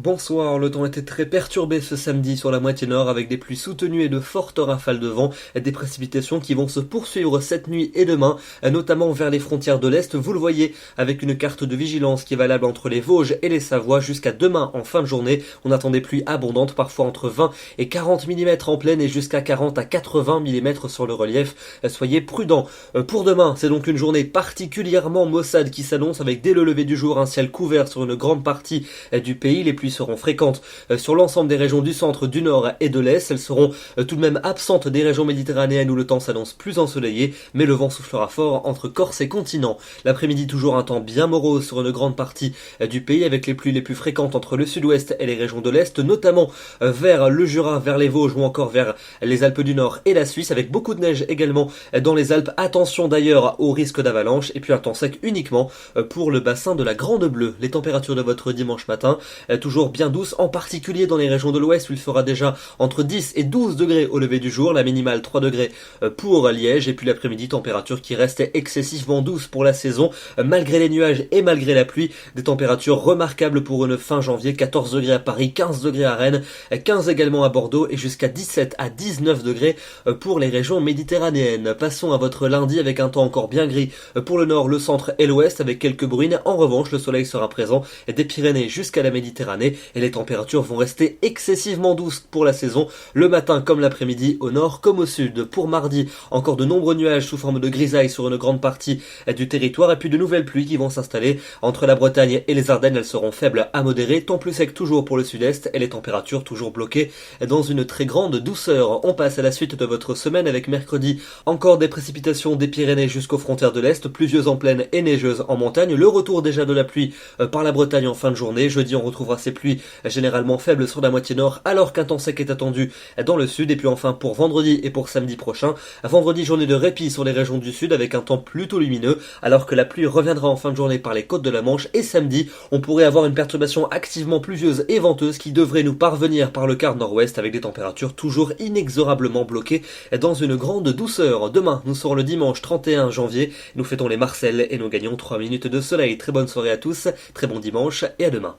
Bonsoir, le temps était très perturbé ce samedi sur la moitié nord avec des pluies soutenues et de fortes rafales de vent, des précipitations qui vont se poursuivre cette nuit et demain, notamment vers les frontières de l'Est, vous le voyez, avec une carte de vigilance qui est valable entre les Vosges et les Savoies jusqu'à demain en fin de journée. On attend des pluies abondantes, parfois entre 20 et 40 mm en plaine et jusqu'à 40 à 80 mm sur le relief. Soyez prudents. Pour demain, c'est donc une journée particulièrement maussade qui s'annonce avec dès le lever du jour un ciel couvert sur une grande partie du pays. Les pluies seront fréquentes sur l'ensemble des régions du centre, du nord et de l'est. Elles seront tout de même absentes des régions méditerranéennes où le temps s'annonce plus ensoleillé, mais le vent soufflera fort entre Corse et continent. L'après-midi, toujours un temps bien morose sur une grande partie du pays avec les pluies les plus fréquentes entre le sud-ouest et les régions de l'est, notamment vers le Jura, vers les Vosges ou encore vers les Alpes du Nord et la Suisse, avec beaucoup de neige également dans les Alpes. Attention d'ailleurs au risque d'avalanche, et puis un temps sec uniquement pour le bassin de la Grande Bleue. Les températures de votre dimanche matin, toujours bien douces, en particulier dans les régions de l'ouest où il fera déjà entre 10 et 12 degrés au lever du jour, la minimale 3 degrés pour Liège, et puis l'après-midi, température qui reste excessivement douce pour la saison, malgré les nuages et malgré la pluie, des températures remarquables pour une fin janvier, 14 degrés à Paris, 15 degrés à Rennes, 15 également à Bordeaux et jusqu'à 17 à 19 degrés pour les régions méditerranéennes. Passons à votre lundi avec un temps encore bien gris pour le nord, le centre et l'ouest avec quelques bruines. En revanche, le soleil sera présent des Pyrénées jusqu'à la Méditerranée et les températures vont rester excessivement douces pour la saison, le matin comme l'après-midi, au nord comme au sud. Pour mardi, encore de nombreux nuages sous forme de grisaille sur une grande partie du territoire, et puis de nouvelles pluies qui vont s'installer entre la Bretagne et les Ardennes. Elles seront faibles à modérées, temps plus sec toujours pour le sud-est et les températures toujours bloquées dans une très grande douceur. On passe à la suite de votre semaine avec mercredi, encore des précipitations des Pyrénées jusqu'aux frontières de l'Est, pluvieuses en plaine et neigeuses en montagne, le retour déjà de la pluie par la Bretagne en fin de journée. Jeudi, on retrouvera ces pluies généralement faibles sur la moitié nord, alors qu'un temps sec est attendu dans le sud. Et puis enfin pour vendredi et pour samedi prochain, vendredi, journée de répit sur les régions du sud avec un temps plutôt lumineux, alors que la pluie reviendra en fin de journée par les côtes de la Manche. Et samedi, on pourrait avoir une perturbation activement pluvieuse et venteuse qui devrait nous parvenir par le quart nord-ouest avec des températures toujours inexorablement bloquées dans une grande douceur. Demain, nous serons le dimanche 31 janvier, nous fêtons les Marcelles et nous gagnons 3 minutes de soleil. Très bonne soirée à tous, très bon dimanche et à demain.